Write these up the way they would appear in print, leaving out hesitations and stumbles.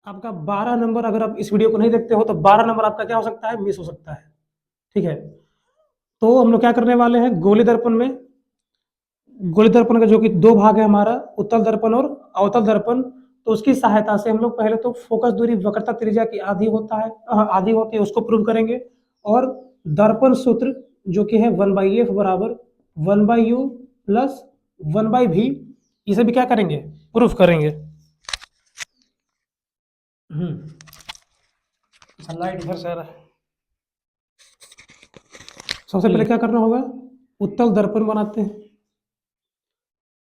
आपका 12 नंबर, अगर आप इस वीडियो को नहीं देखते हो तो 12 नंबर आपका क्या हो सकता है, मिस हो सकता है। ठीक है, तो हम लोग क्या करने वाले हैं, गोली दर्पण में, गोली दर्पण का जो कि दो भाग है हमारा, उत्तल दर्पण और अवतल दर्पण। तो उसकी सहायता से हम लोग पहले तो फोकस दूरी वक्रता त्रिज्या की आधी होता है, आधी होती है, उसको प्रूव करेंगे। और दर्पण सूत्र जो कि है 1/f बराबर 1/u प्लस 1/v, इसे भी क्या करेंगे, प्रूफ करेंगे। लाइट इधर से आ रहा है। सबसे पहले क्या करना होगा, उत्तल दर्पण बनाते हैं।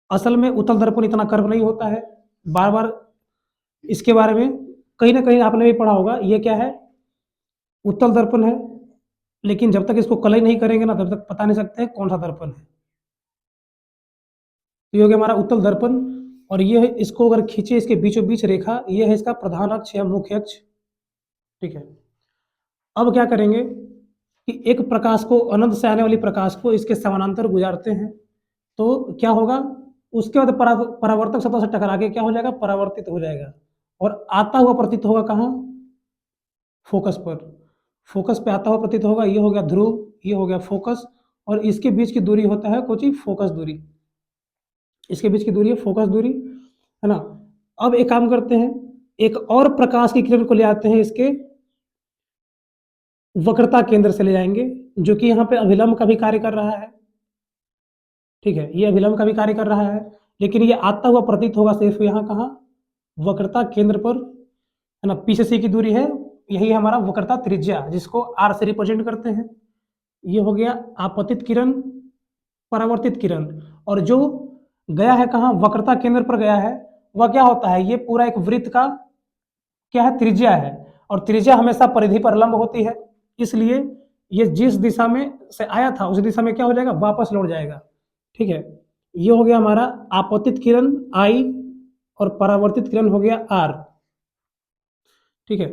असल में उत्तल दर्पण इतना कर्व नहीं होता है, बार बार इसके बारे में कहीं ना कहीं आपने भी पढ़ा होगा। ये क्या है, उत्तल दर्पण है, लेकिन जब तक इसको कलई नहीं करेंगे ना तब तक पता नहीं सकते कौन सा दर्पण है। तो ये हो गया हमारा उत्तल दर्पण, और ये है, इसको अगर खींचे इसके बीचों बीच रेखा, ये है इसका प्रधान अक्ष या मुख्य अक्ष। ठीक है, अब क्या करेंगे कि एक प्रकाश को, अनंत से आने वाली प्रकाश को इसके समानांतर गुजारते हैं, तो क्या होगा, उसके बाद परावर्तक सतह से टकरा के क्या हो जाएगा, परावर्तित हो जाएगा, और आता हुआ प्रतीत होगा कहाँ, फोकस पर। फोकस पे आता हुआ प्रतीत होगा, ये हो गया ध्रुव, ये हो गया फोकस, और इसके बीच की दूरी होता है कुछ फोकस दूरी, इसके बीच की दूरी है फोकस दूरी, है ना। अब एक काम करते हैं, एक और प्रकाश की किरण को ले आते हैं, इसके वक्रता केंद्र से ले जाएंगे, जो कि यहाँ पे अभिलंब का भी कार्य कर रहा है। ठीक है, ये अभिलंब का भी कार्य कर रहा है, लेकिन ये आता हुआ प्रतीत होगा सिर्फ यहाँ कहाँ, वक्रता केंद्र पर, है ना। पीछे से की दूरी है, यही हमारा वक्रता त्रिज्या, जिसको आर से रिप्रेजेंट करते हैं। ये हो गया आपतित किरण, परावर्तित किरण, और जो गया है कहाँ, वक्रता केंद्र पर गया है, वह क्या होता है, ये पूरा एक वृत्त का क्या है, त्रिज्या है, और त्रिज्या हमेशा परिधि पर लंब होती है, इसलिए ये जिस दिशा में से आया था उस दिशा में क्या हो जाएगा, वापस लौट जाएगा। ठीक है, ये हो गया हमारा आपतित किरण आई, और परावर्तित किरण हो गया आर। ठीक है,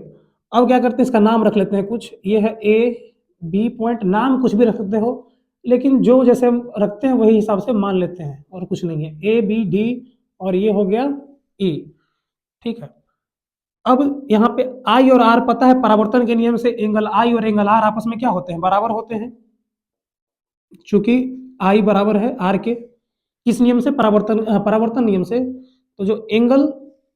अब क्या करते हैं, इसका नाम रख लेते हैं कुछ, ये है ए बी पॉइंट, नाम कुछ भी रख सकते हो, लेकिन जो जैसे हम रखते हैं वही हिसाब से मान लेते हैं, और कुछ नहीं है, ए बी डी, और ये हो गया ई। ठीक है, अब यहाँ पे आई और आर पता है, परावर्तन के नियम से एंगल आई और एंगल आर आपस में क्या होते हैं, बराबर होते हैं, चूंकि आई बराबर है आर के, किस नियम से, परावर्तन नियम से। तो जो एंगल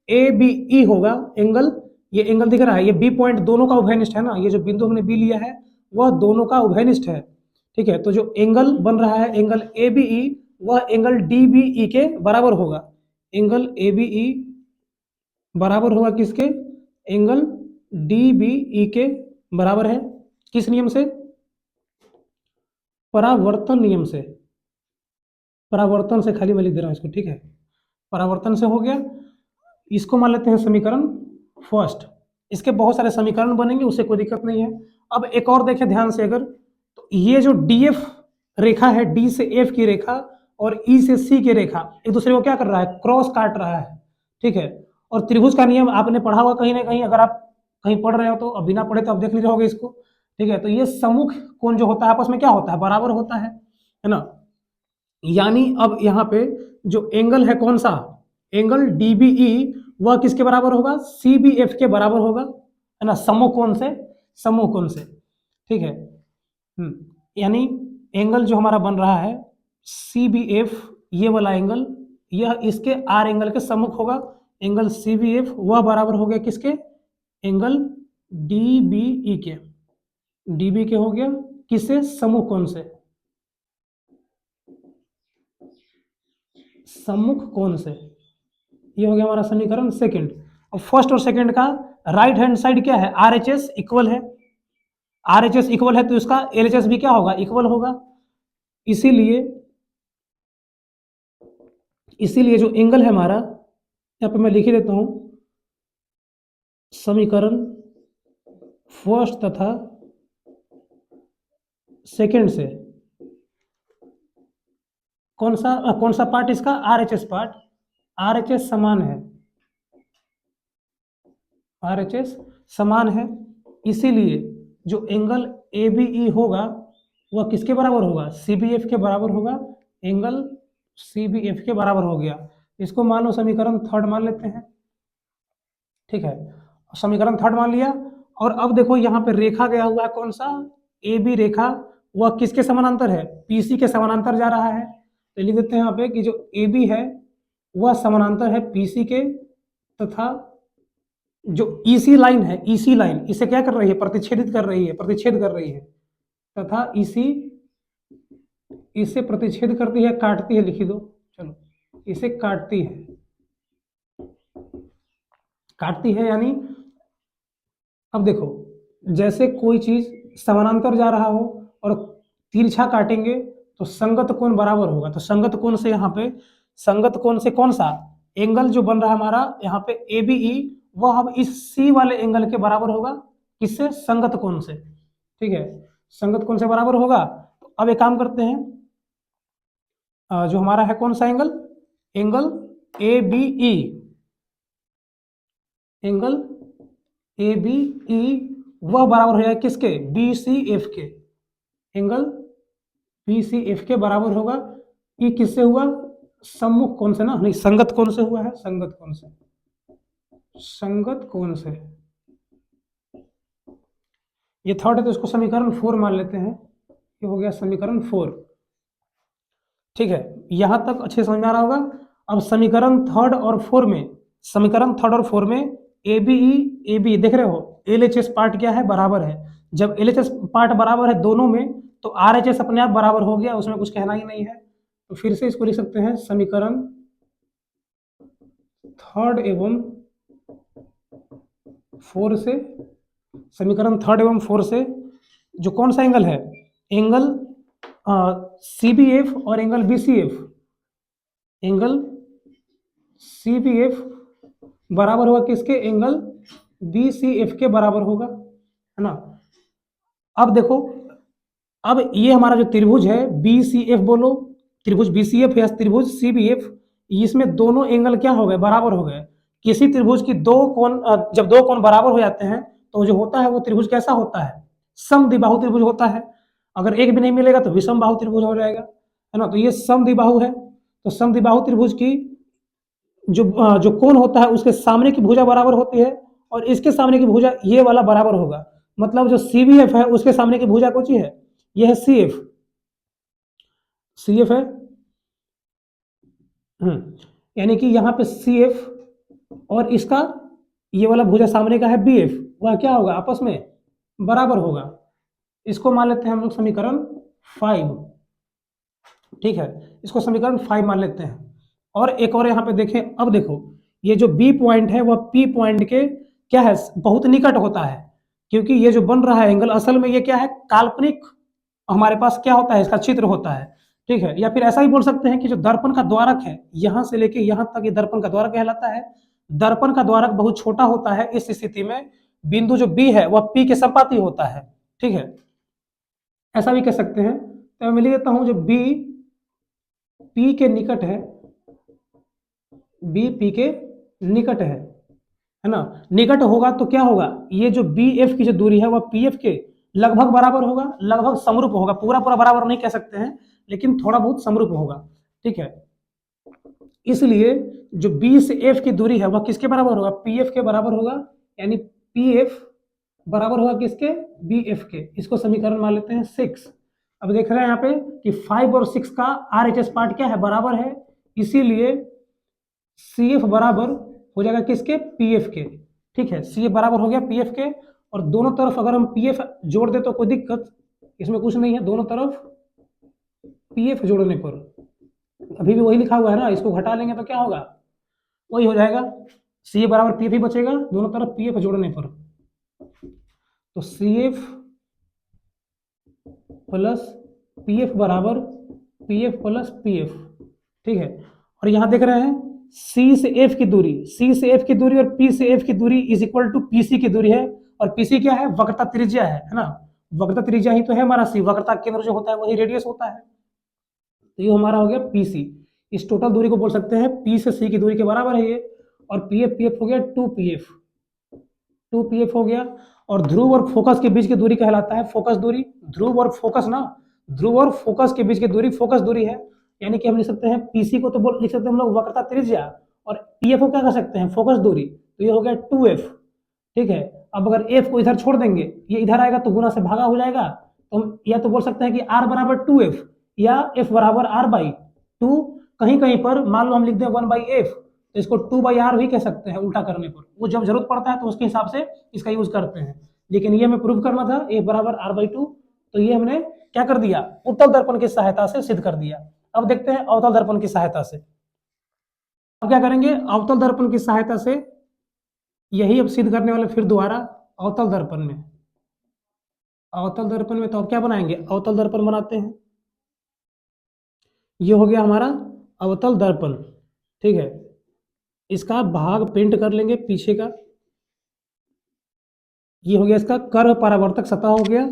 ए बी ई होगा, एंगल, ये एंगल दिख रहा है, ये बी पॉइंट दोनों का उभयनिष्ठ है ना, ये जो बिंदु हमने बी लिया है वह दोनों का उभयनिष्ठ है। ठीक है, तो जो एंगल बन रहा है, एंगल ए बी ई, वह एंगल डी बी ई के बराबर होगा। एंगल ए बी ई बराबर होगा किसके, एंगल डी बी ई के बराबर है, किस नियम से, परावर्तन नियम से। परावर्तन से खाली मैं लिख दे रहा हूं इसको, ठीक है, परावर्तन से हो गया। इसको मान लेते हैं समीकरण फर्स्ट, इसके बहुत सारे समीकरण बनेंगे, उससे कोई दिक्कत नहीं है। अब एक और देखें ध्यान से, अगर तो ये जो डी एफ रेखा है, डी से एफ की रेखा और ई से सी की रेखा एक दूसरे को क्या कर रहा है, क्रॉस काट रहा है। ठीक है, और त्रिभुज का नियम आपने पढ़ा हुआ कहीं ना कहीं, अगर आप कहीं पढ़ रहे हो तो, अब बिना पढ़े तो आप देख नहीं रहोगे इसको। ठीक है, तो ये सम्मुख कोण जो होता है आपस में क्या होता है, बराबर होता है ना। यानी अब यहाँ पे जो एंगल है कौन सा, एंगल डीबीई, वह किसके बराबर होगा, सीबीएफ के बराबर होगा, है ना, समकोण कोण से, समकोण कोण से। ठीक है, यानी एंगल जो हमारा बन रहा है सीबीएफ, ये वाला एंगल, यह इसके आर एंगल के सम्मुख होगा। एंगल सीबीएफ वह बराबर हो गया किसके, एंगल डीबीई के, डीबी के हो गया किससे, समकोण कोण से, सम्मुख कोण से। ये हो गया हमारा समीकरण सेकंड। और फर्स्ट और सेकंड का राइट हैंड साइड क्या है, आर एच एस इक्वल है, आर एच एस इक्वल है तो इसका एल एच एस भी क्या होगा, इक्वल होगा। इसीलिए इसीलिए जो एंगल है हमारा, यहाँ पे मैं लिख ही देता हूं, समीकरण फर्स्ट तथा सेकंड से कौन सा पार्ट इसका, R H S part, R H S समान है, आर एच एस समान है। इसीलिए जो एंगल ए बी ई होगा वह किसके बराबर होगा, सी बी एफ के बराबर होगा, एंगल सी बी एफ के बराबर हो गया। इसको मान लो समीकरण थर्ड मान लेते हैं। ठीक है, समीकरण थर्ड मान लिया। और अब देखो यहाँ पे रेखा गया हुआ है कौन सा, ए बी रेखा, वह किसके समानांतर है, पीसी के समानांतर जा रहा है। तो लिख देते हैं यहाँ पे कि जो ए बी है वह समानांतर है पीसी के, तथा जो ईसी लाइन है, ईसी लाइन इसे क्या कर रही है, प्रतिच्छेदित कर रही है, प्रतिच्छेद कर रही है, तथा इसी इसे प्रतिच्छेद करती है, काटती है, लिखी दो, चलो इसे काटती है, काटती है यानी अब देखो जैसे कोई चीज समानांतर जा रहा हो और तिरछा काटेंगे तो संगत कोण बराबर होगा। तो संगत कोण से यहाँ पे, संगत कोण से कौन सा एंगल जो बन रहा है हमारा यहाँ पे ए बी ई, वह अब इस सी वाले एंगल के बराबर होगा, किससे, संगत कोण से, ठीक है, संगत कोण से बराबर होगा। तो अब एक काम करते हैं, जो हमारा है कौन सा angle, angle a b e, angle a b e वह बराबर हो जाएगा किसके, बी सी एफ के, एंगल बी सी एफ के बराबर होगा। ये किससे हुआ, सम्मुख कोण से ना, नहीं संगत कोण से हुआ है, संगत कोण से, संगत कोण से। ये थर्ड है तो इसको समीकरण 4 मान लेते हैं, ये हो गया समीकरण 4, ठीक है, यहां तक अच्छे समझ में आ रहा होगा। अब समीकरण थर्ड और 4 में, समीकरण थर्ड और 4 में ए बी ई, ए बी देख रहे हो, एल एच एस पार्ट क्या है, बराबर है। जब एल एच एस पार्ट बराबर है दोनों में तो आर एच एस अपने आप बराबर हो गया, उसमें कुछ कहना ही नहीं है। तो फिर से इसको लिख सकते हैं, समीकरण थर्ड एवं 4 से, समीकरण थर्ड एवं 4 से जो कौन सा एंगल है, एंगल सी बी एफ और angle b c f, angle c b f बराबर होगा किसके, एंगल बी सी एफ के बराबर होगा, है ना। अब देखो, अब ये हमारा जो त्रिभुज है बी सी एफ, बोलो त्रिभुज बी सी एफ या त्रिभुज सी बी एफ, इसमें दोनों एंगल क्या हो गए, बराबर हो गए। किसी त्रिभुज की दो कोण, जब दो कोण बराबर हो जाते हैं तो जो होता है वो त्रिभुज कैसा होता है, समद्विबाहु त्रिभुज होता है। अगर एक भी नहीं मिलेगा तो विषमबाहु त्रिभुज हो जाएगा, है ना। तो ये समद्विबाहु है, तो समद्विबाहु त्रिभुज की जो कोण होता है उसके सामने की भुजा बराबर होती है और इसके सामने की भुजा ये वाला बराबर होगा। मतलब जो सी बी एफ है उसके सामने की भुजा कौन सी है, यह है सी एफ, सी एफ है, यानी कि यहाँ पे सी एफ और इसका ये वाला भुजा सामने का है बी एफ, वह क्या होगा, आपस में बराबर होगा। इसको मान लेते हैं हम लोग समीकरण 5, ठीक है, इसको समीकरण 5 मान लेते हैं। और एक और यहाँ पे देखें, अब देखो ये जो बी पॉइंट है वह पी पॉइंट के क्या है, बहुत निकट होता है, क्योंकि ये जो बन रहा है एंगल असल में ये क्या है, काल्पनिक हमारे पास क्या होता है, इसका चित्र होता है, ठीक है। या फिर ऐसा ही बोल सकते हैं कि जो दर्पण का द्वारक है यहां से लेके यहां तक, ये दर्पण का द्वारक कहलाता है। दर्पण का द्वारक बहुत छोटा होता है, इस स्थिति में बिंदु जो बी है वह पी के संपाती होता है, ठीक है, ऐसा भी कह सकते हैं। तो मैं लिख देता हूं, जो बी पी के निकट है, बी पी के निकट है ना, निकट होगा तो क्या होगा, ये जो बी एफ की जो दूरी है वह पी एफ के लगभग बराबर होगा, लगभग समरूप होगा, पूरा पूरा बराबर नहीं कह सकते हैं लेकिन थोड़ा बहुत समरूप होगा, ठीक है। इसलिए जो बी से एफ की दूरी है वह किसके बराबर होगा, पी एफ के बराबर होगा, यानी पी एफ बराबर होगा किसके, बी एफ के। इसको समीकरण मान लेते हैं 6। अब देख रहे हैं यहाँ पे कि 5 और 6 का आर एच एस पार्ट क्या है, बराबर है, इसीलिए सी एफ बराबर हो जाएगा किसके, पी एफ के, ठीक है, सी एफ बराबर हो गया पी एफ के। और दोनों तरफ अगर हम पी एफ जोड़ दे तो कोई दिक्कत इसमें कुछ नहीं है, दोनों तरफ पी एफ जोड़ने पर अभी भी वही लिखा हुआ है ना, इसको घटा लेंगे तो क्या होगा, वही हो जाएगा, सी एफ बराबर पी एफ ही बचेगा दोनों तरफ पी एफ जोड़ने पर। तो C F plus P F बराबर P F plus P F, ठीक है। और यहां देख रहे हैं सी से एफ की दूरी, सी से एफ की दूरी और पी से एफ की दूरी इज इक्वल टू पीसी की दूरी है, और पीसी क्या है, वक्रता त्रिज्या है ना, वक्रता त्रिज्या ही तो है हमारा सी, वक्रता केंद्र जो होता है वही रेडियस होता है। तो ये हमारा हो गया पीसी, इस टोटल दूरी को बोल सकते हैं पी से सी की दूरी के बराबर है ये। और पी एफ हो गया 2pf, 2pf हो गया। और ध्रुव और फोकस के बीच की दूरी कहलाता है फोकस दूरी, ध्रुव और फोकस ना, ध्रुव और फोकस के बीच की दूरी फोकस दूरी है, यानी कि हम लिख सकते हैं पीसी को तो लिख सकते हैं हम लोग वक्रता त्रिज्या, और पीएफ को क्या कर सकते हैं, फोकस दूरी, तो ये हो गया 2f, ठीक है। अब अगर एफ को इधर छोड़ देंगे, ये इधर आएगा तो गुना से भागा हो जाएगा, तो हम या तो बोल सकते हैं कि आर बराबर 2f या एफ बराबर आर बाई टू। कहीं कहीं पर मान लो हम लिख दें 1/f, तो इसको 2/r भी कह सकते हैं उल्टा करने पर, वो जब जरूरत पड़ता है तो उसके हिसाब से इसका यूज करते हैं। लेकिन ये हमें प्रूव करना था एफ बराबर r/2, तो ये हमने क्या कर दिया, उत्तल दर्पण की सहायता से सिद्ध कर दिया। अब देखते हैं अवतल दर्पण की सहायता से। अब क्या करेंगे, अवतल दर्पण की सहायता से यही अब सिद्ध करने वाले फिर दोबारा अवतल दर्पण में। अवतल दर्पण में तो अब क्या बनाएंगे, अवतल दर्पण बनाते हैं। ये हो गया हमारा अवतल दर्पण, ठीक है। इसका भाग प्रिंट कर लेंगे पीछे का। ये हो गया इसका कर्व परावर्तक सतह हो गया।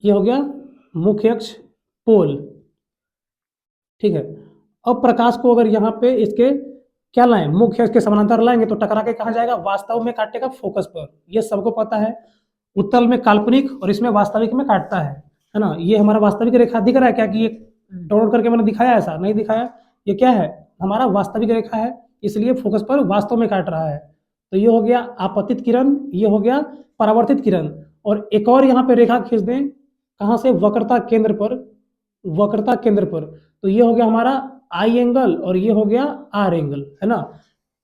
ये हो गया मुख्य अक्ष पोल, ठीक है। अब प्रकाश को अगर यहाँ पे इसके क्या लाएं, मुख्य अक्ष के समानांतर लाएंगे तो टकरा के कहाँ जाएगा, वास्तव में काटेगा फोकस पर। ये सबको पता है, उत्तल में काल्पनिक और इसमें वास्तविक में काटता है ना। ये हमारा वास्तविक रेखा दिख रहा है क्या, कि ये डाउनलोड करके मैंने दिखाया, ऐसा नहीं दिखाया। ये क्या है, हमारा वास्तविक रेखा है, इसलिए फोकस पर वास्तव में काट रहा है। तो ये हो गया आपतित किरण, ये हो गया परावर्तित किरण। और एक और यहाँ पे रेखा खींच दें, कहाँ से, वक्रता केंद्र पर, वक्रता केंद्र पर। तो ये हो गया हमारा आई एंगल और ये हो गया आर एंगल, है ना।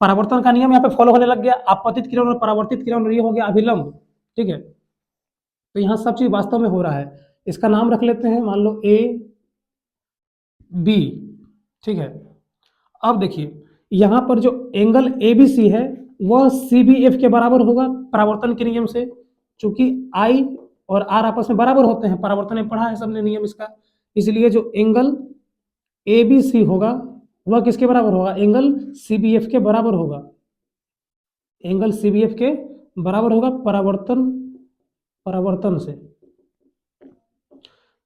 परावर्तन का नियम यहाँ पे फॉलो होने लग गया, आपतित किरण और परावर्तित किरण, और ये हो गया अभिलंब, ठीक है। तो यहाँ सब चीज वास्तव में हो रहा है। इसका नाम रख लेते हैं, मान लो ए बी, ठीक है। अब देखिए यहाँ पर जो एंगल ए बी सी है वह सी बी एफ के बराबर होगा परावर्तन के नियम से, चूंकि आई और आर आपस में बराबर होते हैं, परावर्तन में पढ़ा है सबने नियम इसका। इसलिए जो एंगल ए बी सी होगा वह किसके बराबर होगा, एंगल सी बी एफ के बराबर होगा। एंगल सी बी एफ के बराबर होगा परावर्तन, परावर्तन से,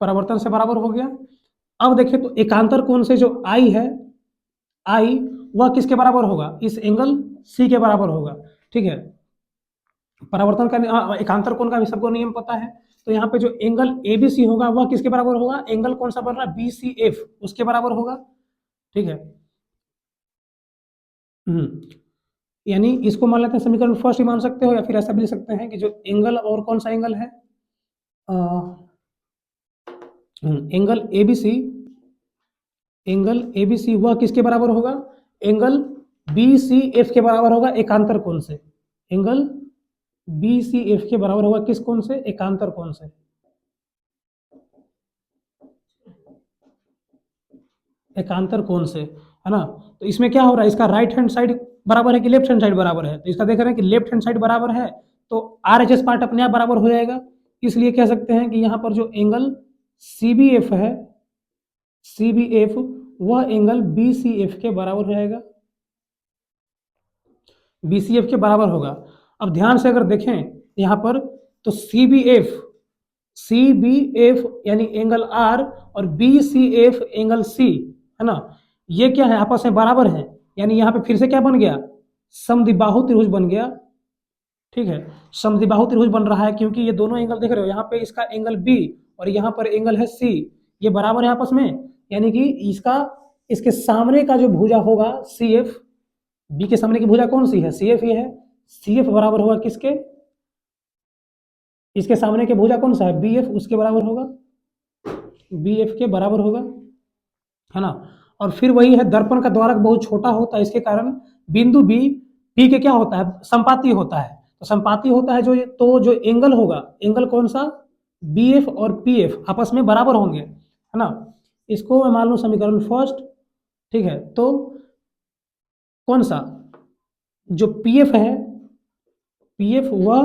परावर्तन से बराबर हो गया। अब देखिए तो एकांतर कोण से जो आई है, आई वह किसके बराबर होगा, इस एंगल सी के बराबर होगा, ठीक है। परावर्तन का एकांतर कोण का भी सबको नियम पता है। तो यहाँ पे जो एंगल ए बी सी होगा वह किसके बराबर होगा, एंगल कौन सा बन रहा है, बी सी एफ, उसके बराबर होगा, ठीक है। यानी इसको मान लेते हैं समीकरण फर्स्ट ही मान सकते हो, या फिर ऐसा भी लिख सकते हैं कि जो एंगल और कौन सा एंगल है, angle a b c, angle a b c वह किसके बराबर होगा, एंगल बी सी एफ के बराबर होगा एकांतर कोण से। एंगल बी सी एफ के बराबर होगा किस कोण से, एकांतर कोण से, एकांतर कोण से, है ना। तो इसमें क्या हो रहा है, इसका राइट हैंड साइड बराबर है कि लेफ्ट हैंड साइड बराबर है, तो इसका देख रहे हैं कि लेफ्ट हैंड साइड बराबर है, तो आर एच एस पार्ट अपने आप बराबर हो जाएगा। इसलिए कह सकते हैं कि यहाँ पर जो एंगल सी बी एफ है, सी बी एफ वह एंगल बी सी एफ के बराबर रहेगा, बी सी एफ के बराबर होगा। अब ध्यान से अगर देखें यहाँ पर, तो c b f, c b f यानी एंगल आर और b c f angle c, है ना, ये क्या है, आपस में बराबर है। यानी यहाँ पे फिर से क्या बन गया, समद्विबाहु त्रिभुज बन गया, ठीक है। समद्विबाहु त्रिभुज बन रहा है क्योंकि ये दोनों एंगल देख रहे हो, यहाँ पे इसका एंगल बी और यहाँ पर एंगल है सी, ये बराबर है आपस में। यानी कि इसका, इसके सामने का जो भुजा होगा सी एफ, बी के सामने की भुजा कौन सी है, सी एफ ही है। सी एफ बराबर होगा किसके, इसके सामने के भुजा कौन सा है, बी एफ, उसके बराबर होगा, बी एफ के बराबर होगा, है ना। और फिर वही है, दर्पण का द्वारक बहुत छोटा होता है, इसके कारण बिंदु बी, पी के क्या होता है, संपाती होता है। तो संपाती होता है जो, तो जो एंगल होगा, एंगल कौन सा, बी एफ और पी एफ आपस में बराबर होंगे, है ना। इसको मैं मान लूँ समीकरण फर्स्ट, ठीक है। तो कौन सा, जो पी एफ है, पी एफ वह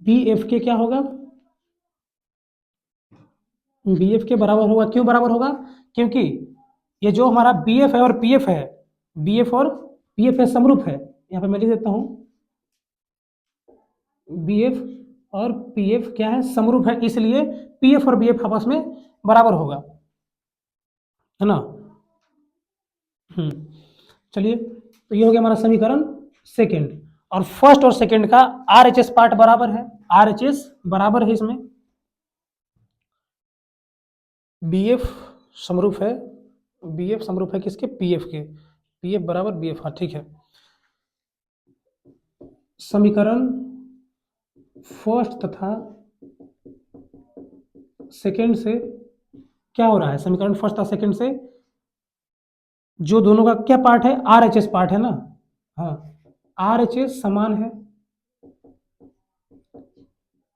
बी एफ के क्या होगा, बी एफ के बराबर होगा। क्यों बराबर होगा, क्योंकि ये जो हमारा बी एफ है और पी एफ है, बी एफ और पी एफ है समरूप है। यहाँ पे मैं लिख देता हूँ, बी एफ और पी एफ क्या है, समरूप है, इसलिए पी एफ और बी एफ आपस में बराबर होगा, है ना। चलिए, तो ये हो गया हमारा समीकरण सेकेंड। और फर्स्ट और सेकेंड का आर एच एस पार्ट बराबर है, आर एच एस बराबर है इसमें, बी एफ समरूप है, बी एफ समरूप है किसके, पी एफ के, पी एफ बराबर बी एफ, हाँ ठीक है। समीकरण फर्स्ट तथा सेकंड से क्या हो रहा है, समीकरण फर्स्ट तथा सेकंड से जो दोनों का क्या पार्ट है, RHS पार्ट है ना, हाँ RHS समान है,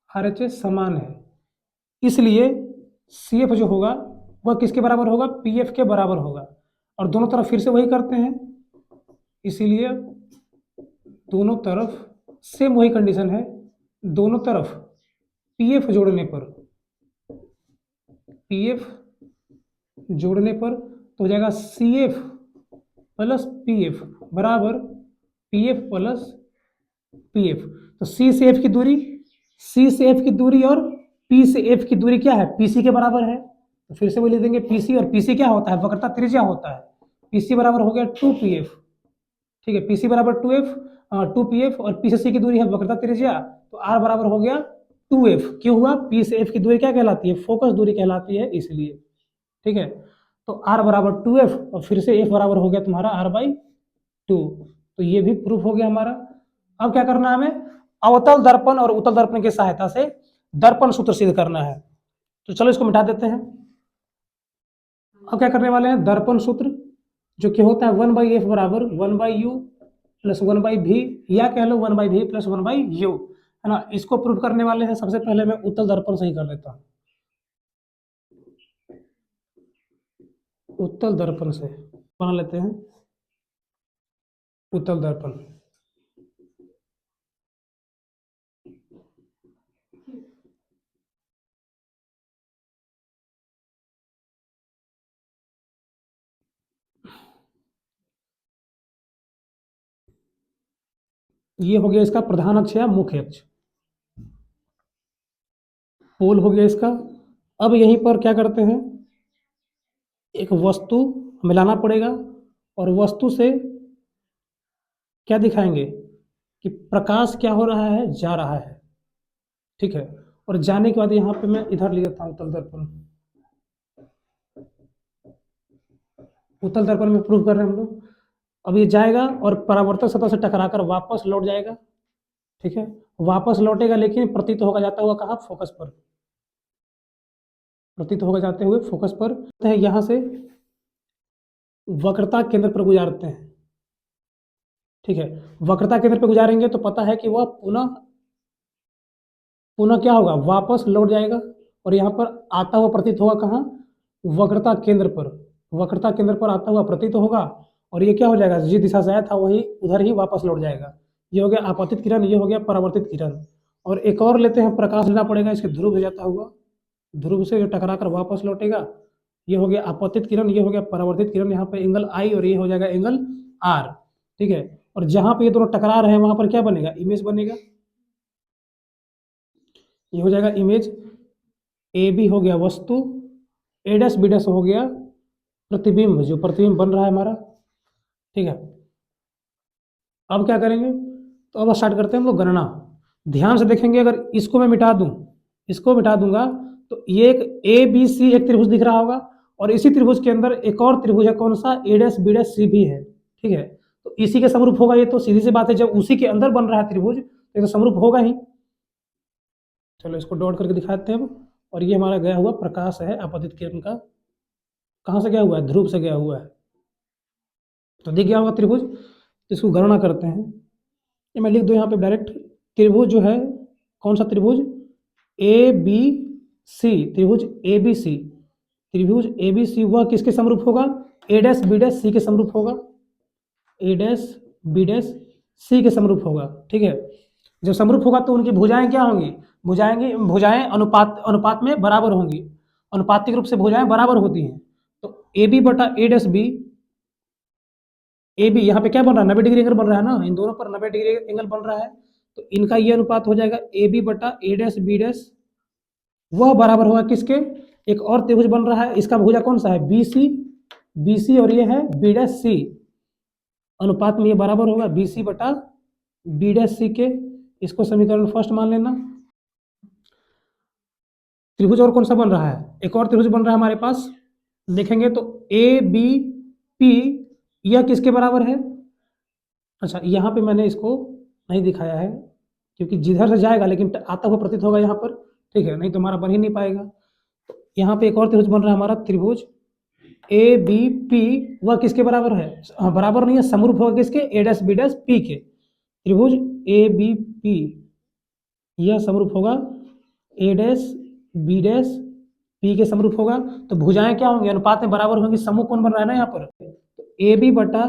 RHS समान है, इसलिए CF जो होगा वह किसके बराबर होगा, PF के बराबर होगा। और दोनों तरफ फिर से वही करते हैं, इसीलिए दोनों तरफ सेम वही कंडीशन है, दोनों तरफ PF जोड़ने पर, PF जोड़ने पर तो हो जाएगा CF प्लस PF बराबर PF प्लस PF। तो C से F की दूरी, C से F की दूरी और P से F की दूरी क्या है, PC के बराबर है। तो फिर से वो लिख देंगे PC, और PC क्या होता है, वक्रता त्रिज्या होता है। PC बराबर हो गया 2PF, ठीक है, PC बराबर 2PF और P से C की दूरी है वक्रता त्रिज्या, तो R बराबर हो गया 2F। क्यों हुआ, P से F की दूरी क्या कहलाती है, फोकस दूरी कहलाती है, इसलिए। ठीक है, तो R बराबर 2F और फिर से F बराबर हो गया तुम्हारा R/2। तो ये भी प्रूफ हो गया हमारा। अब क्या करना है हमें, अवतल दर्पण और उत्तल दर्पण की सहायता से दर्पण सूत्र सिद्ध करना है। तो चलो इसको मिटा देते हैं। अब क्या करने वाले हैं, दर्पण सूत्र जो कि होता है 1/f बराबर 1/u प्लस 1/v, या कह लो 1/v प्लस 1/u, है ना। इसको प्रूव करने वाले हैं। सबसे पहले मैं उत्तल दर्पण सही कर लेता हूँ, उत्तल दर्पण से बना लेते हैं उत्तल दर्पण। ये हो गया इसका प्रधान अक्ष या मुख्य अक्ष, पोल हो गया इसका। अब यहीं पर क्या करते हैं, एक वस्तु मिलाना पड़ेगा और वस्तु से क्या दिखाएंगे कि प्रकाश क्या हो रहा है, जा रहा है। ठीक है, और जाने के बाद यहाँ पे मैं इधर ले जाता हूँ उत्तल दर्पण। उत्तल दर्पण में प्रूव कर रहे हैं हम लोग। अब ये जाएगा और परावर्तक सतह से टकराकर वापस लौट जाएगा। ठीक है, वापस लौटेगा लेकिन प्रतीत होगा जाता हुआ कहाँ, फोकस पर, प्रतीत होगा जाते हुए फोकस पर। यहाँ से वक्रता केंद्र पर गुजारते हैं। ठीक है, वक्रता केंद्र पर गुजारेंगे तो पता है कि वह पुनः पुनः क्या होगा, वापस लौट जाएगा और यहाँ पर आता हुआ प्रतीत होगा कहाँ, वक्रता केंद्र पर, वक्रता केंद्र पर आता हुआ प्रतीत होगा। और ये क्या हो जाएगा, जिस दिशा से आया था वही उधर ही वापस लौट जाएगा। ये हो गया आपतित किरण, ये हो गया परावर्तित किरण। और एक और लेते हैं, प्रकाश लेना पड़ेगा इसके ध्रुव से जाता हुआ, ध्रुव से जो टकरा कर वापस लौटेगा। ये हो गया आपतित किरण, ये हो गया परावर्तित किरण। यहाँ पे एंगल I और ये हो जाएगा एंगल R। ठीक है, और जहां पे ये दोनों टकरा रहे हैं वहां पर क्या बनेगा, इमेज बनेगा। ये हो जाएगा इमेज। AB हो गया वस्तु, A', B' हो गया प्रतिबिंब, जो प्रतिबिंब बन रहा है हमारा। ठीक है, अब क्या करेंगे, तो अब स्टार्ट करते हैं हम लोग गणना। ध्यान से देखेंगे, अगर इसको मैं मिटा दूं, इसको मिटा दूंगा तो ये एक ABC एक त्रिभुज दिख रहा होगा, और इसी त्रिभुज के अंदर एक और त्रिभुज है, कौन सा, A', B', C भी है। ठीक है, तो इसी के समरूप होगा ये, तो सीधी सी बात है, जब उसी के अंदर बन रहा है त्रिभुज तो ये तो समरूप होगा ही। चलो इसको डॉट करके दिखाते हैं अब। और ये हमारा गया हुआ प्रकाश है आपतित किरण का, कहाँ से गया हुआ है, ध्रुव से गया हुआ है। तो दिख गया होगा त्रिभुज, इसको गणना करते हैं। ये मैं लिख दूं यहाँ पे डायरेक्ट, त्रिभुज जो है, कौन सा त्रिभुज, ABC, त्रिभुज ABC, त्रिभुज ABC वह किसके समरूप होगा, A', B', C के समरूप होगा, A', B', C के समरूप होगा। ठीक है, जब समरूप होगा तो उनकी भुजाएं क्या होंगी, भुजाएं अनुपात में बराबर होंगी, अनुपातिक रूप से भुजाएं बराबर होती हैं। तो AB बटा A', AB यहाँ पे क्या बन रहा है, 90 डिग्री एंगल बन रहा है ना, इन दोनों पर 90 डिग्री एंगल बन रहा है। तो इनका ये अनुपात हो जाएगा AB बटा A', वह बराबर होगा किसके, एक और त्रिभुज बन रहा है, इसका भुजा कौन सा है, BC और ये है B', अनुपात में ये बराबर होगा BC बटा B', के। इसको समीकरण फर्स्ट मान लेना। त्रिभुज और कौन सा बन रहा है, एक और त्रिभुज बन रहा है हमारे पास, देखेंगे तो ABP, यह किसके बराबर है, अच्छा यहाँ पे मैंने इसको नहीं दिखाया है क्योंकि जिधर से जाएगा लेकिन आता हुआ प्रतीत होगा यहाँ पर, ठीक है, नहीं तो हमारा बन ही नहीं पाएगा। तो यहाँ पे एक और त्रिभुज बन रहा है हमारा, त्रिभुज ए बी पी, वह किसके बराबर है? बराबर नहीं है, समरूप होगा किसके? ए डैश बी डैश पी के। त्रिभुज ए बी पी यह समरूप होगा ए डैश बी डैश पी के समरूप होगा। तो भुजाएं क्या होंगी? अनुपात में बराबर होंगी। समूह कौन बन रहा है ना यहाँ पर? ए बी बटा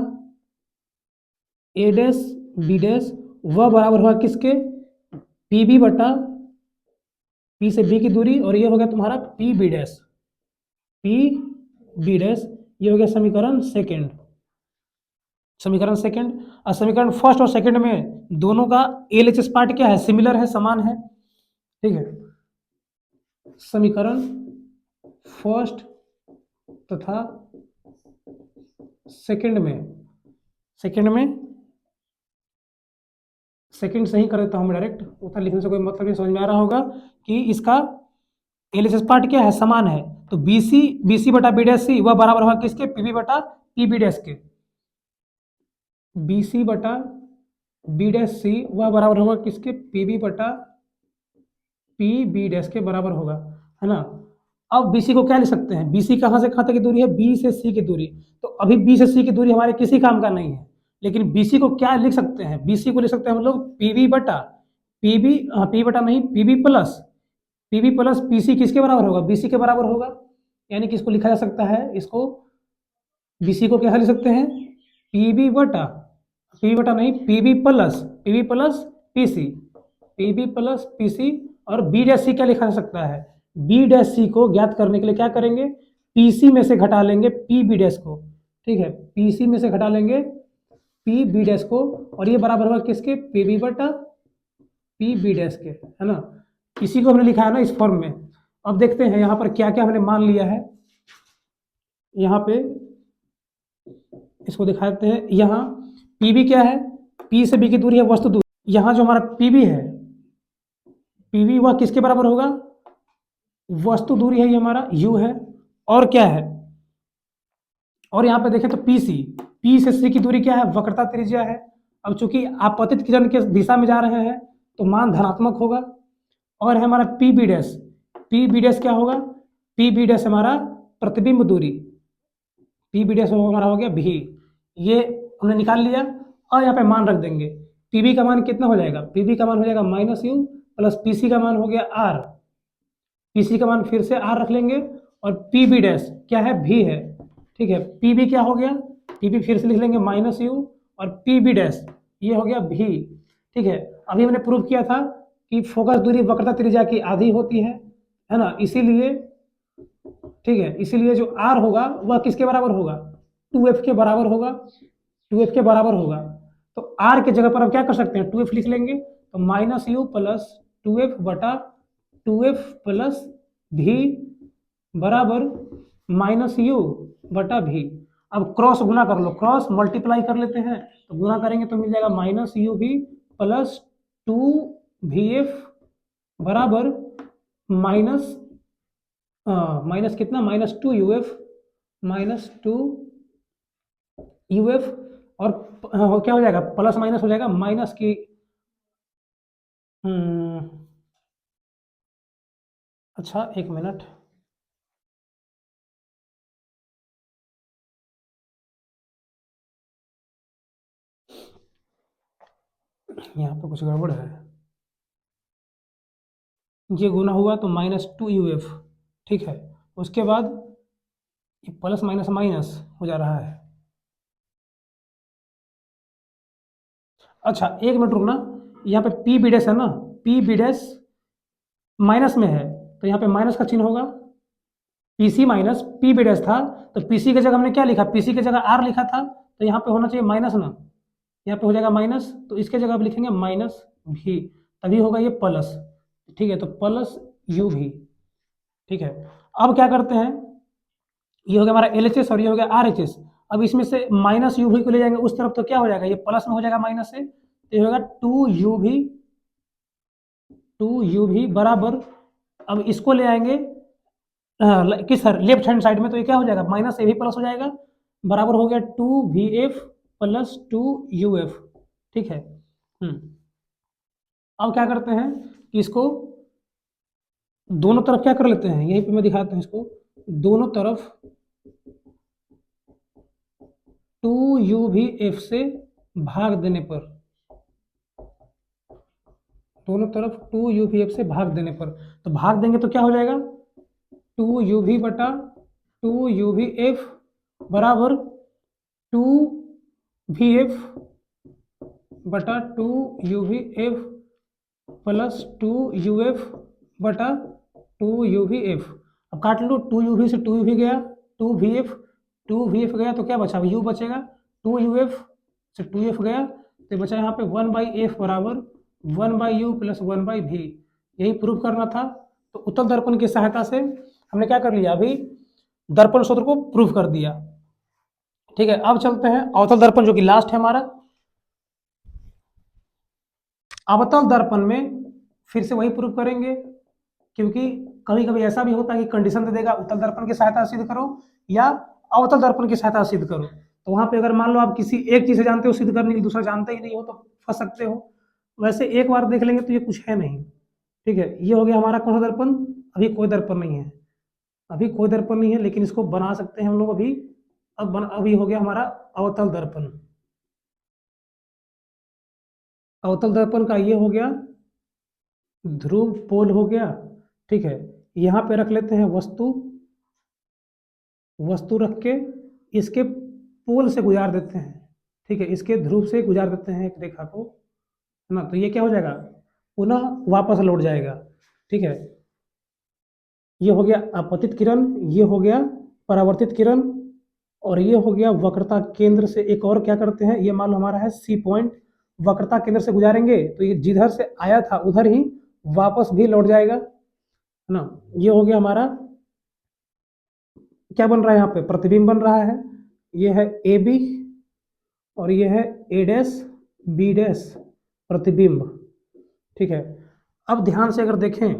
ए डैश बी डैश वह बराबर होगा किसके? पी बी बटा पी से बी की दूरी, और ये हो गया तुम्हारा p b dash, p b dash. ये हो गया समीकरण सेकंड, समीकरण सेकंड। और समीकरण फर्स्ट और सेकंड में दोनों का एलएचएस पार्ट क्या है? सिमिलर है, समान है, ठीक है। समीकरण फर्स्ट तथा सेकंड से ही कर देता हूं मैं डायरेक्ट, उतना लिखने से कोई मतलब नहीं, समझ में आ रहा होगा कि इसका एलएचएस पार्ट क्या है? समान है। तो बीसी बटा बी डैश सी वह बराबर होगा किसके? पीबी बटा पी बी डैश के। बीसी बटा बी डैश सी वह बराबर होगा किसके? पीबी बटा पी बी डैश के बराबर होगा, है ना। अब बीसी को क्या लिख सकते हैं? बीसी कहाँ से कहाँ तक की दूरी है? बी से सी की दूरी। तो अभी बी से सी की दूरी हमारे किसी काम का नहीं है, लेकिन बीसी को क्या लिख सकते हैं? बीसी को लिख सकते हैं हम लोग पीबी बटा पीबी, पी बटा नहीं, पीबी प्लस पीसी किसके बराबर होगा? बीसी के बराबर होगा। यानी कि इसको लिखा जा सकता है, इसको बीसी को क्या लिख सकते हैं? पीबी बटा नहीं, PB plus PC, PB plus PC. और बी डैश सी क्या लिखा जा सकता है? बी डैश सी को ज्ञात करने के लिए क्या करेंगे? पीसी में से घटा लेंगे पी बी डैश को, ठीक है, पीसी में से घटा लेंगे पी बी डैश को, और ये बराबर होगा किसके? पीबी बटा पी बी डैश के, है ना। इसी को हमने लिखा है ना इस फॉर्म में। अब देखते हैं यहाँ पर क्या क्या हमने मान लिया है। यहाँ पे इसको दिखाते हैं। यहाँ पीबी क्या है? पी से बी की दूरी है वस्तु दूरी। यहाँ जो हमारा पीबी है, पीबी वह किसके बराबर होगा? वस्तु दूरी है, ये हमारा यू है। और क्या है? और यहाँ पे देखें तो पी से सी की दूरी क्या है? वक्रता त्रिज्या है। अब चूंकि आपतित किरण के दिशा में जा रहे हैं तो मान धनात्मक होगा। और है हमारा पी बी डैश क्या होगा? पी बी डैश हमारा प्रतिबिंब दूरी, पी बी डैश हमारा हो गया भी। ये हमने निकाल लिया और यहाँ पे मान रख देंगे। पीबी का मान कितना हो जाएगा? पीबी का मान हो जाएगा -u प्लस पीसी का मान हो गया r, पीसी का मान फिर से r रख लेंगे, और पी बी डैश क्या है? भी है, ठीक है। पीबी क्या हो गया? पीबी फिर से लिख लेंगे -u, और पी बी डैश ये हो गया भी, ठीक है। अभी हमने प्रूव किया था कि फोकस दूरी वक्रता त्रिज्या की आधी होती है ना, इसीलिए, ठीक है, इसीलिए जो r होगा वह किसके बराबर होगा? 2f के बराबर होगा, 2f के बराबर होगा। तो r के जगह पर हम क्या कर सकते हैं? 2f लिख लेंगे। तो -u प्लस 2f बटा 2f प्लस भी बराबर -u बटा भी। अब क्रॉस गुना कर लो, क्रॉस मल्टीप्लाई कर लेते हैं, तो गुना करेंगे तो मिल जाएगा -u भी प्लस 2vf बराबर माइनस कितना? -2uf और क्या हो जाएगा? प्लस माइनस हो जाएगा माइनस की, अच्छा एक मिनट, यहाँ पे कुछ गड़बड़ है। ये गुना हुआ तो -2uf, ठीक है। उसके बाद ये प्लस माइनस माइनस हो जा रहा है। अच्छा एक मिनट रुकना, यहाँ पे पी बी डैश है ना, पी बी डैश माइनस में है तो यहाँ पे माइनस का चिन्ह होगा। PC minus p b dash था, तो पीसी की जगह हमने क्या लिखा? पीसी की जगह आर लिखा था, तो यहाँ पे होना चाहिए माइनस ना, यहाँ पे हो जाएगा माइनस, तो इसके जगह आप लिखेंगे माइनस भी, तभी होगा ये प्लस, ठीक है। तो प्लस यू भी, ठीक है। अब क्या करते हैं? ये हो गया हमारा LHS और ये हो गया RHS। अब इसमें से -u भी को ले जाएंगे उस तरफ तो क्या हो जाएगा? ये प्लस में हो जाएगा माइनस से, तो ये होगा 2u भी बराबर, अब इसको ले आएंगे किस लेफ्ट हैंड साइड में, तो ये क्या हो जाएगा? माइनस ए भी प्लस हो जाएगा, बराबर हो गया 2vf प्लस 2uf, ठीक है। अब क्या करते हैं कि इसको दोनों तरफ क्या कर लेते हैं, यहीं पे मैं दिखाता हूँ इसको, दोनों तरफ 2uv(f) से भाग देने पर, दोनों तरफ 2uv(f) से भाग देने पर, तो भाग देंगे तो क्या हो जाएगा, 2uv बटा 2uv(f) बराबर 2vf बटा 2uv(f) प्लस 2uf बटा 2uvf। अब काट लो, 2uv से 2uv गया, 2vf गया तो क्या बचा, अब u बचेगा, 2uf से 2f गया तो बचा यहाँ पे 1/f बराबर 1/u प्लस 1/v। यही प्रूव करना था। तो उत्तल दर्पण की सहायता से हमने क्या कर लिया, अभी दर्पण सूत्र को प्रूव कर दिया। ठीक है, अब चलते हैं अवतल दर्पण जो कि लास्ट है हमारा। अवतल दर्पण में फिर से वही प्रूव करेंगे, क्योंकि कभी कभी ऐसा भी होता है कि कंडीशन दे देगा उत्तल दर्पण की सहायता से सिद्ध करो या अवतल दर्पण की सहायता से सिद्ध करो। तो वहां पे अगर मान लो आप किसी एक चीज से जानते हो सिद्ध करने की, दूसरा जानते ही नहीं हो तो फंस सकते हो। वैसे एक बार देख लेंगे तो ये कुछ है नहीं। ठीक है, ये हो गया हमारा कौन सा दर्पण, अभी कोई दर्पण नहीं है, अभी कोई दर्पण नहीं है, लेकिन इसको बना सकते हैं हम लोग अभी। अभी हो गया हमारा अवतल दर्पण। अवतल दर्पण का ये हो गया ध्रुव पोल हो गया। ठीक है, यहाँ पे रख लेते हैं वस्तु, वस्तु रख के इसके पोल से गुजार देते हैं। ठीक है, इसके ध्रुव से गुजार देते हैं एक रेखा को, है ना, तो ये क्या हो जाएगा, पुनः वापस लौट जाएगा। ठीक है, ये हो गया आपतित किरण, ये हो गया परावर्तित किरण, और ये हो गया वक्रता केंद्र से एक और क्या करते हैं, ये मान लो हमारा है सी पॉइंट, वक्रता केंद्र से गुजारेंगे तो ये जिधर से आया था उधर ही वापस भी लौट जाएगा, है ना। ये हो गया हमारा, क्या बन रहा है यहाँ पे, प्रतिबिंब बन रहा है। ये है ए बी और ये है ए डैश बी डैश प्रतिबिंब। ठीक है, अब ध्यान से अगर देखें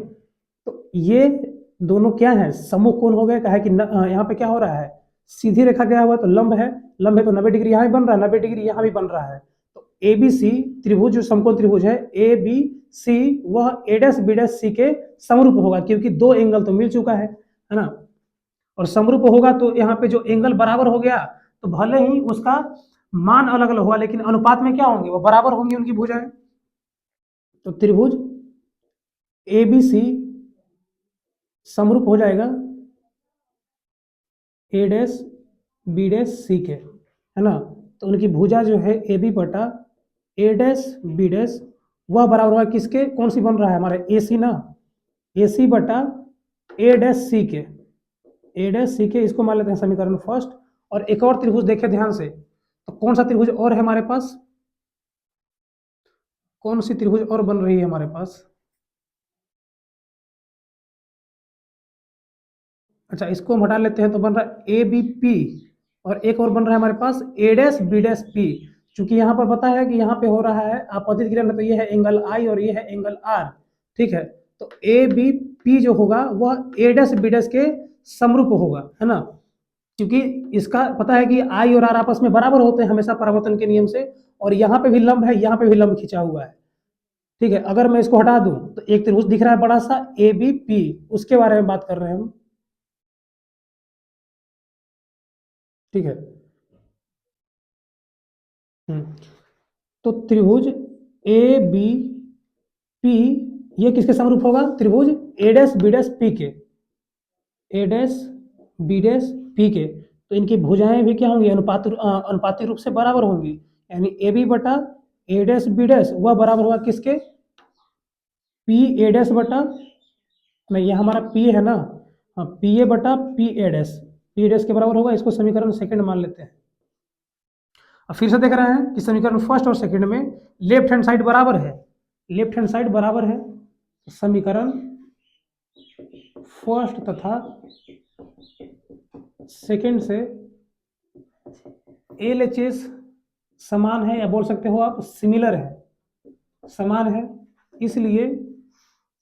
तो ये दोनों क्या है, समूह कोण हो गए। कहा है कि यहाँ पे क्या हो रहा है, सीधी रेखा गया हुआ तो लंब है, लंब है तो 90 डिग्री यहाँ भी बन रहा है, 90 डिग्री यहाँ भी बन रहा है। तो ए बी सी त्रिभुज जो समकोण त्रिभुज है ए बी सी, वह ए डैश बी डैश सी के समरूप होगा, क्योंकि दो एंगल तो मिल चुका है ना। और समरूप होगा तो यहाँ पे जो एंगल बराबर हो गया, तो भले ही उसका मान अलग अलग हुआ लेकिन अनुपात में क्या होंगे, वो बराबर होंगी उनकी भुजाएं। तो त्रिभुज ए बी सी समरूप हो जाएगा ए डैश बी डैश सी के, है ना। तो उनकी भुजा जो है ए बी बटा ए डैश बी डैश, वह बराबर होगा किसके, कौन सी बन रहा है हमारे ए सी ना, ए सी बटा ए डैश सी के, ए डैश सी के, इसको मान लेते हैं समीकरण फर्स्ट। और एक और त्रिभुज देखें ध्यान से, तो कौन सा त्रिभुज और है हमारे पास, कौन सी त्रिभुज और बन रही है हमारे पास, अच्छा इसको हम हटा लेते हैं तो बन रहा है ए बी पी, और एक और बन रहा है हमारे पास ए डैश बी डैश पी। चूंकि यहाँ पर पता है कि यहाँ पे हो रहा है आपतित किरण, तो ये है एंगल आई और ये है एंगल आर। ठीक है, तो ए बी पी जो होगा वह ए डैश बी डैश के समरूप होगा, है ना, क्योंकि इसका पता है कि आई और आर आपस में बराबर होते हैं हमेशा परावर्तन के नियम से, और यहाँ पे भी लंब है, यहाँ पे भी लंब खींचा हुआ है। ठीक है, अगर मैं इसको हटा दूं तो एक त्रिभुज दिख रहा है बड़ा सा ए बी पी, उसके बारे में बात कर रहे हैं हम। ठीक है, तो त्रिभुज ए बी पी ये किसके समरूप होगा, त्रिभुज ए डैश बी डैश पी के, ए डैश बी डैश पी के। तो इनकी भुजाएं भी क्या होंगी, अनुपाती रूप से बराबर होंगी, यानी ए बी बटा ए डैश बी डैश वह बराबर होगा किसके, पी ए डैश बटा, नहीं ये हमारा पी है ना, हाँ पी ए बटा P a dash, P dash के बराबर होगा। इसको समीकरण सेकंड मान लेते हैं। अब फिर से देख रहे हैं कि समीकरण फर्स्ट और सेकंड में लेफ्ट हैंड साइड बराबर है, लेफ्ट हैंड साइड बराबर है, तो समीकरण फर्स्ट तथा सेकंड से एल एच एस समान है, या बोल सकते हो आप सिमिलर है, समान है। इसलिए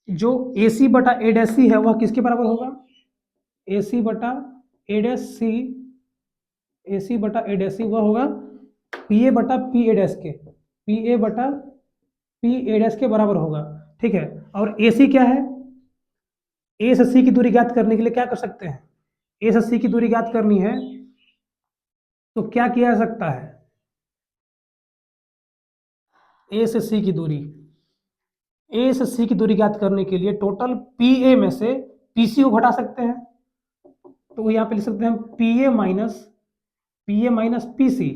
जो ए सी बटा ए डैश सी है वह किसके बराबर होगा, ए सी बटा ए डैश सी, ए सी बटा ए डैश सी वह होगा पी ए बटा पी ए डैश के, पी ए बटा पी ए डैश के बराबर होगा, ठीक है। और ए सी क्या है, ए से सी की दूरी ज्ञात करने के लिए क्या कर सकते हैं, ए से सी की दूरी ज्ञात करनी है तो क्या किया जा सकता है, ए से सी की दूरी, ए से सी की दूरी ज्ञात करने के लिए टोटल पी ए में से पी सी को घटा सकते हैं, तो यहाँ पे लिख सकते हैं p a minus p c,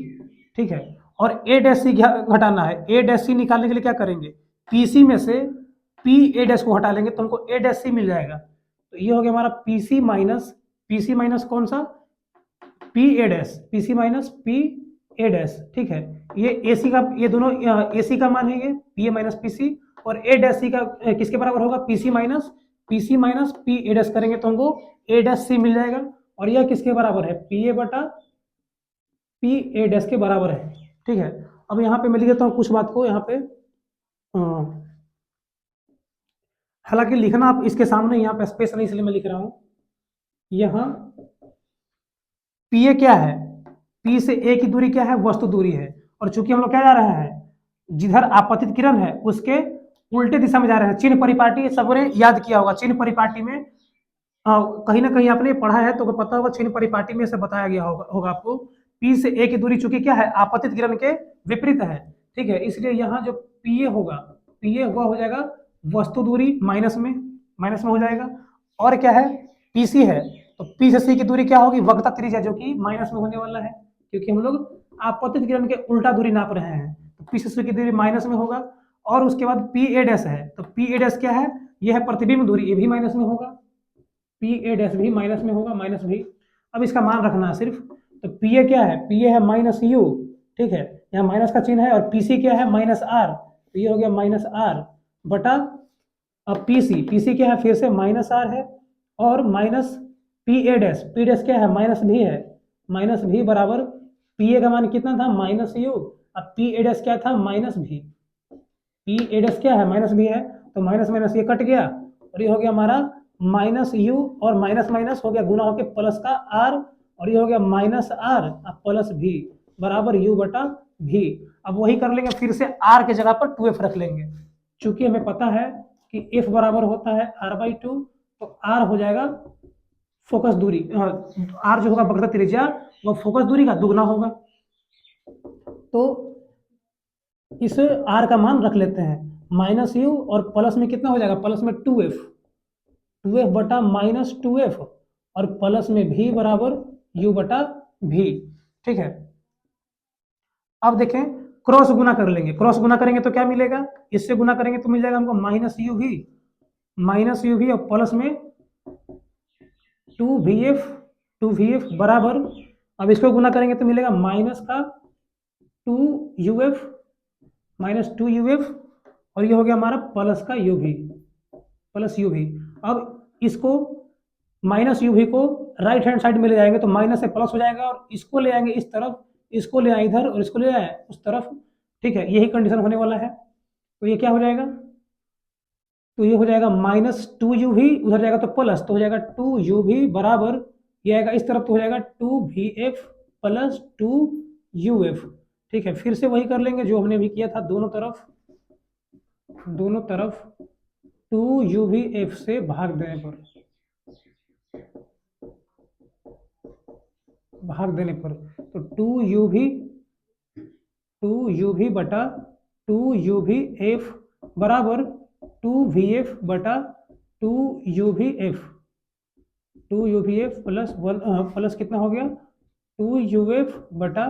ठीक है। और ए डैश सी घटाना है, ए डैश सी निकालने के लिए क्या करेंगे, पी सी में से पी ए डैश को हटा लेंगे तो हमको ए डैश सी मिल जाएगा। तो ये हो गया हमारा पी सी माइनस कौन सा, p a dash, p c minus p a dash, ठीक है। ये ए सी का, ये दोनों ए सी का मान है ये p a minus p c, और ए डैश सी का किसके बराबर होगा, p c minus p a dash करेंगे तो हमको ए डैश सी मिल जाएगा। और यह किसके बराबर है, पी ए बटा पी ए डैश के बराबर है, ठीक है। अब यहाँ पे मैं लिख देता हूँ कुछ बात को यहाँ पे, हालांकि लिखना आप इसके सामने यहाँ पे स्पेस नहीं, इसलिए मैं लिख रहा हूँ। यहाँ पी ए क्या है, पी से ए की दूरी क्या है, वस्तु दूरी है, और चूंकि हम लोग क्या जा रहे हैं, जिधर आपतित किरण है उसके उल्टे दिशा में जा रहे हैं। चिन्ह परिपाटी सबने याद किया होगा, चिन्ह परिपाटी में कहीं ना कहीं आपने पढ़ा है तो पता होगा, चिन्ह परिपाटी में से बताया गया होगा आपको। पी से ए की दूरी चूंकि क्या है, आपतित किरण के विपरीत है, ठीक है। इसलिए यहाँ जो पी ए होगा, पी ए हुआ हो जाएगा वस्तु दूरी माइनस में हो जाएगा। और क्या है, पी सी है, तो पी से सी की दूरी क्या होगी, वक्रता त्रिज्या, जो कि माइनस में होने वाला है, क्योंकि हम लोग आपतित किरण के उल्टा दूरी नाप रहे हैं। तो पी से सी की दूरी माइनस में होगा। और उसके बाद पी ए डैश है, तो पी ए डैश क्या है, यह है प्रतिबिंब दूरी, ये भी माइनस में होगा, पी ए डैश भी माइनस में होगा, माइनस भी। अब इसका मान रखना है सिर्फ, तो पी ए क्या है, पी ए है माइनस यू, ठीक है, यहाँ माइनस का चिन्ह है, और पी सी क्या है, माइनस आर, तो ये हो गया माइनस आर बटा, अब पी सी क्या है, फिर से माइनस आर है, और माइनस पी ए डैश क्या है, माइनस भी है, माइनस भी बराबर, पी ए का मान कितना था, माइनस यू, अब पी ए डैश क्या था, माइनस भी, पी ए डैश क्या है, माइनस भी है, तो माइनस माइनस ये कट गया, और ये हो गया हमारा माइनस यू, और माइनस माइनस हो गया गुना होके प्लस का आर, और ये हो गया माइनस आर प्लस भी बराबर यू बटा भी। अब वही कर लेंगे, फिर से आर के जगह पर 2f रख लेंगे, चूंकि हमें पता है कि f बराबर होता है r/2, तो r हो जाएगा फोकस दूरी, r जो होगा वक्रता त्रिज्या, वो फोकस दूरी का दुगना होगा। तो इस r का मान रख लेते हैं माइनस यू, और प्लस में कितना हो जाएगा, प्लस में 2f बटा माइनस 2f, और प्लस में भी बराबर u बटा भी, ठीक है। अब देखें, क्रॉस गुना कर लेंगे, क्रॉस गुना करेंगे तो क्या मिलेगा, इससे गुना करेंगे तो मिल जाएगा हमको माइनस यू भी, और प्लस में 2vf बराबर, अब इसको गुना करेंगे तो मिलेगा माइनस का 2uf, और ये हो गया हमारा प्लस का u भी। अब इसको माइनस यू भी को राइट हैंड साइड में ले जाएंगे तो माइनस से प्लस हो जाएगा, और इसको ले आएंगे इस तरफ, इसको ले आए इधर, और इसको ले आए उस तरफ, ठीक है, यही कंडीशन होने वाला है। तो ये क्या हो जाएगा, तो ये हो जाएगा माइनस 2u भी, उधर जाएगा तो प्लस, तो हो जाएगा 2u भी बराबर, ये आएगा इस तरफ तो हो जाएगा 2vf प्लस 2uf, ठीक है। फिर से वही कर लेंगे जो हमने भी किया था, दोनों तरफ 2uvf से भाग देने पर, तो 2u बटा 2uvf बराबर 2vf बटा 2uvf प्लस 1 प्लस कितना हो गया, 2uf बटा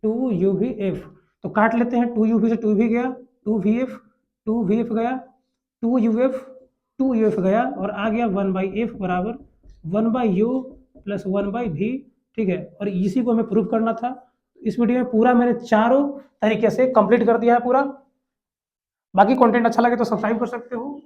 2uvf, तो काट लेते हैं, 2u से 2v गया, 2vf गया, 2uf गया, और आ गया 1/f बराबर 1/u प्लस 1/v, ठीक है। और इसी को हमें प्रूव करना था। इस वीडियो में पूरा मैंने चारों तरीके से कंप्लीट कर दिया है पूरा। बाकी कंटेंट अच्छा लगे तो सब्सक्राइब कर सकते हो।